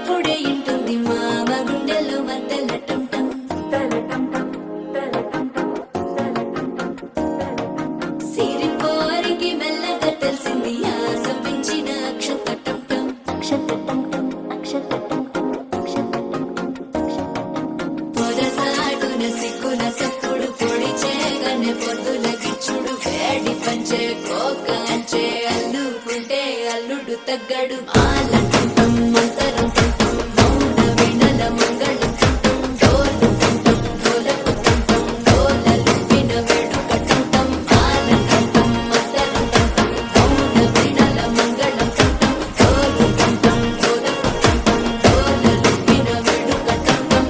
అప్పుడే ఇంటుంది మామ గుండెల్లో మద్దెలటం సిరిపోరికి మెల్లగా తెలిసింది ఆశ పెంచిన అక్షతటం పొదసాటున సిక్కున సప్పుడు పొడి చేయగానే పొద్దుల గిచ్చుడు వేడి పంచే కోక అంచే అల్లుకుంటే అల్లుడు తగ్గడు ఆలంటుంటం మంతరం తుంటం మౌన వినల మంగళం తుంటం డోలు తుంటం డోలకు తుంటం డోలలు విన వేడుకటుంటం ఆలంటుంటం మంతరం తుంటం మౌన వినల మంగళం తుంటం డోలు తుంటం డోలకు తుంటం డోలలు విన వేడుకటుంటం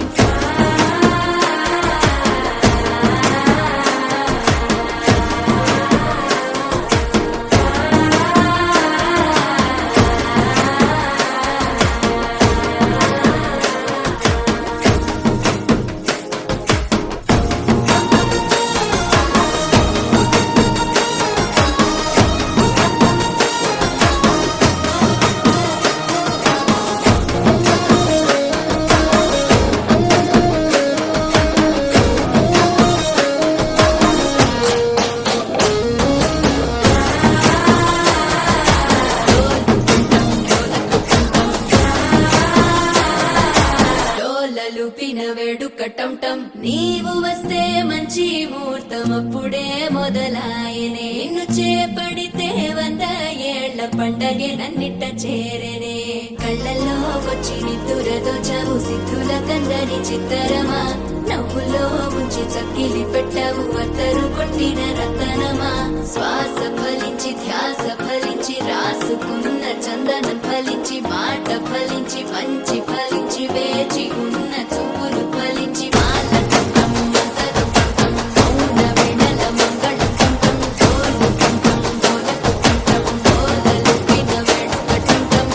డోలలు పిన వేడుకటంటం నీవు వస్తే మంచి ముహూర్తం అప్పుడే మొదలాయనే నిన్ను చేపడితే 100 ఏళ్ల పండగే నన్నిట్ట చేరనే కళ్ళల్లో వచ్చి నిద్దురదో చవు సిద్ధుల కందని చిత్తరమా నవ్వులో ఉంచి చక్కిలి పెట్టవు అత్తరు కొట్టిన రతనమా శ్వాస ఫలించి ధ్యాస ఫలించి రాసుకున్న చందనం ఫలించి మాట ఫలించి మంచి ఫలించి వేచి ఉన్న చూపులు ఫలించి మాల తంతం మంతరం తంతం మౌన వినల మంగళం తంతం డోలు తంతం డోలకు తంతం డోలలు విన వేడుకటుంటం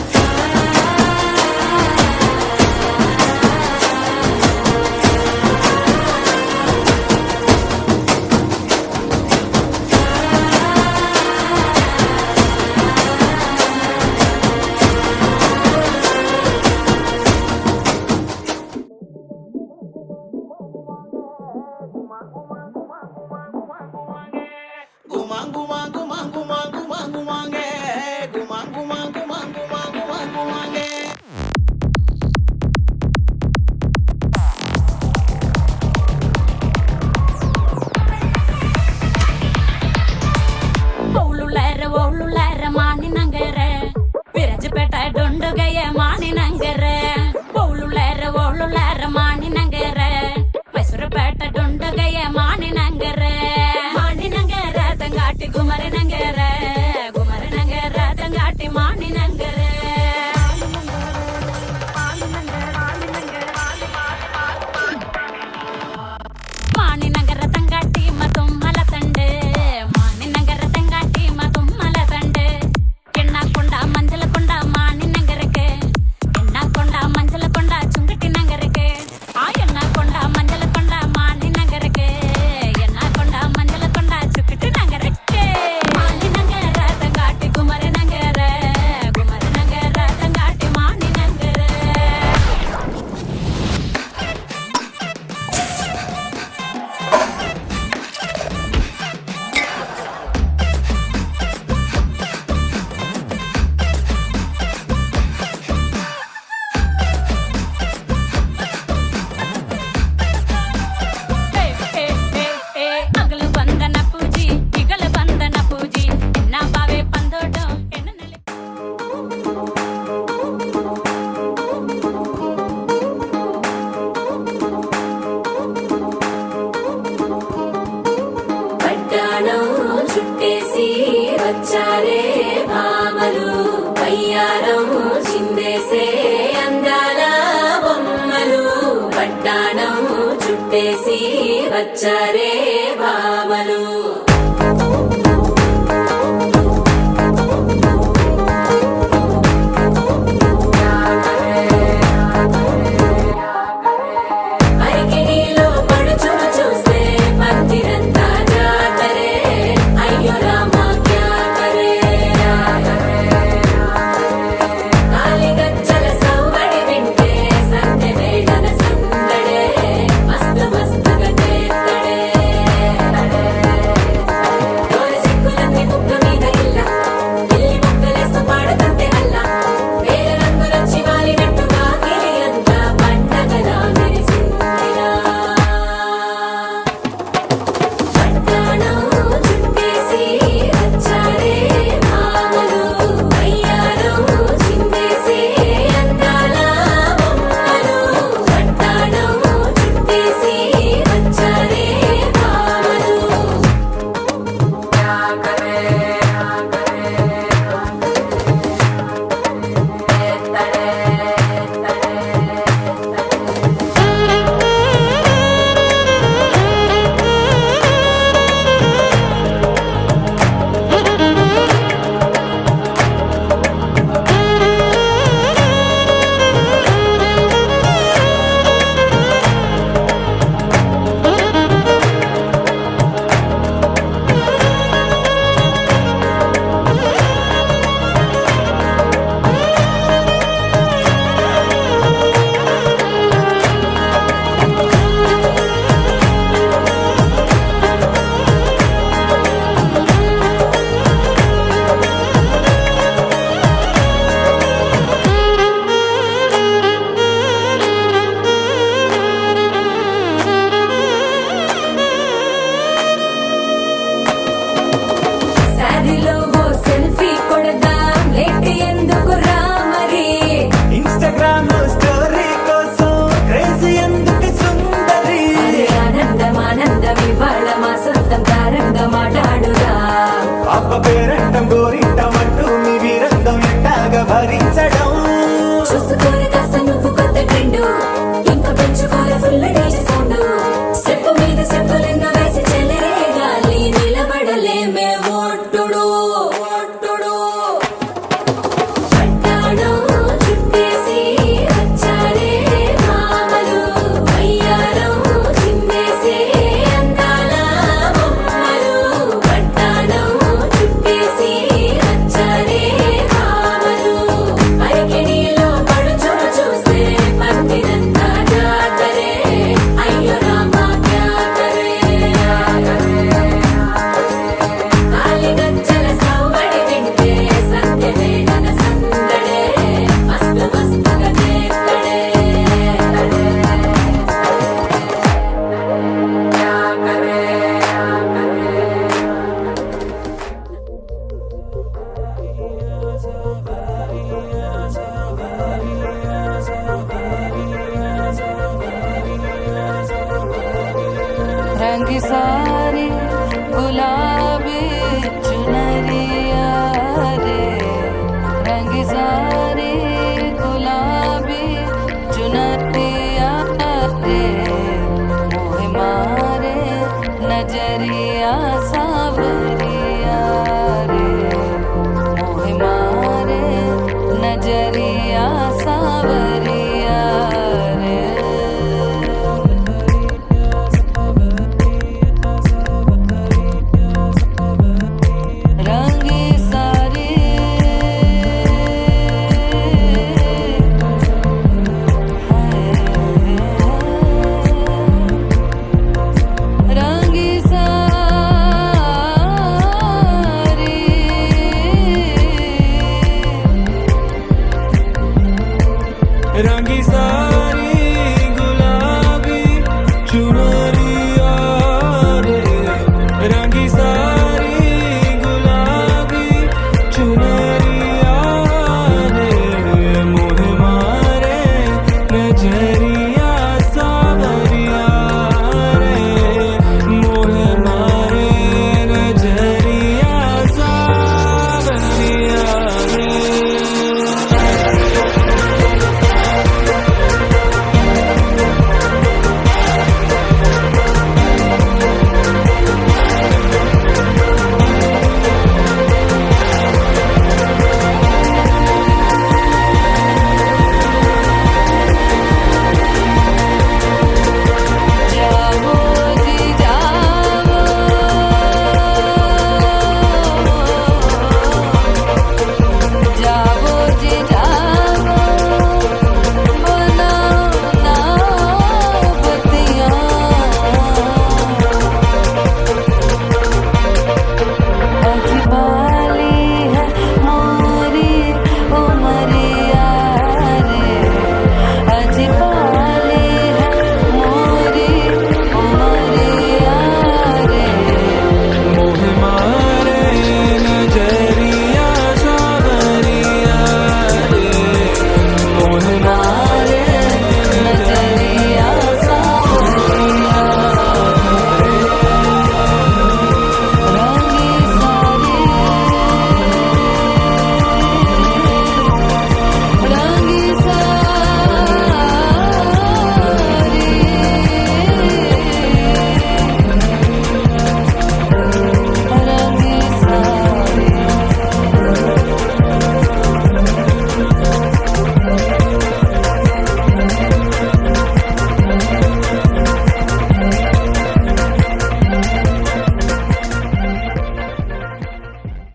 ಓಳುಲಾರ ಮಾನಿನಂಗರ ವಿರಜಪೇಟ ಡೊಂಡುಗಯ ಮಾನಿನಂಗರ ಓಳುಲಾರ ಮಾನಿನಂಗರ ಮೈಸೂರುಪೇಟ ಡೊಂಡುಗಯ ಮಾನಿನಂಗರ ಮಾನಿನಂಗರ ತಂಗಾಟಿ ಗುಮರನಂಗರ ಗುಮರನಂಗರ ತಂಗಾಟಿ ಮಾನಿನಂಗರ ಮಾನಿನಂಗರ ತಂಗಾಟಿ ಮತ್ತೊಮ್ಮಲ ತಂಡೆ ಮಾನಿನಂಗರ ತಂಗಾಟಿ ಮತ್ತೊಮ್ಮಲ ತಂಡೆ ಎಣ್ಣಾಕೊಂಡ ಮಂಜಲ ಕೊಂಡ ಮಾನಿನಂಗರಕ್ಕೆ ಎಣ್ಣಾಕೊಂಡ ಮಂಜಲ ಕೊಂಡ ಚುಂಗಟಿ ನಂಗರಕ್ಕೆ ಆ ಎಣ್ಣಾಕೊಂಡ ಮಂಜಲ ಕೊಂಡ ಮಾನಿನಂಗರಕ್ಕೆ ಎಣ್ಣಾಕೊಂಡ ಮಂಜಲ ಕೊಂಡ ಚುಕ್ಕಟಿ ನಂಗರಕ್ಕೆ ಮಾನಿನಂಗರ ತಂಗಾಟಿ ಗುಮರನಂಗರ ಗುಮರನಂಗರ ತಂಗಾಟಿ ಮಾನಿನಂಗರ ಅಗಲು ಬಂದನ ಪೂಜಿ ಇಗಲು ಬಂದನ ಪೂಜಿ ಎನ್ನ ಬಾವೆ ಪಂದೋಡು ಎಣ್ಣನಲ್ಲಿ పట్టాణం చుట్టేసి వచ్చారే భామలు వయ్యారం చిందేసే అందాల బొమ్మలు పట్టాణం చుట్టేసి వచ్చారే భామలు అరికిడిలో పడుచును చూస్తే పత్తిరంతా జాతరే అయ్యో రామా క్యా కరే కాలిగజ్జల సవ్వడి వింటే చూసుకోని కాస్త నువ్వు కొత్త ట్రెండ్ ఇంకా పెంచుకోని ఫుల్ డీజే సౌండ్ స్టెప్ మీద స్టెప్పులెన్నో వేసి చెలే గాలి నిలబడలేమే ఒట్టుడు ఒట్టుడు పట్టాడు చుట్టేసి వచ్చారే మామలు అయ్యారం చిందేసే అందాల బొమ్మలు పట్టాడు చుట్టేసి వచ్చారే మామలు పరికిణీలో పడుచును చూస్తే పత్తిరంతా జాతరే అయ్యో రామా క్యా కరే కాలి గజ్జల సవ్వడి వింటే సత్యమే నన సందడే మస్తు మస్తుగా చేస్తడే క్యా కరే रंग सारी गुलाबी चुनरिया रे रंग सारी गुलाबी चुनरिया रे मोह मारे नजरिया सावरिया रे मोह मारे नजरिया सावरिया रे रंगी सारी रंगी सारी रंगी सारी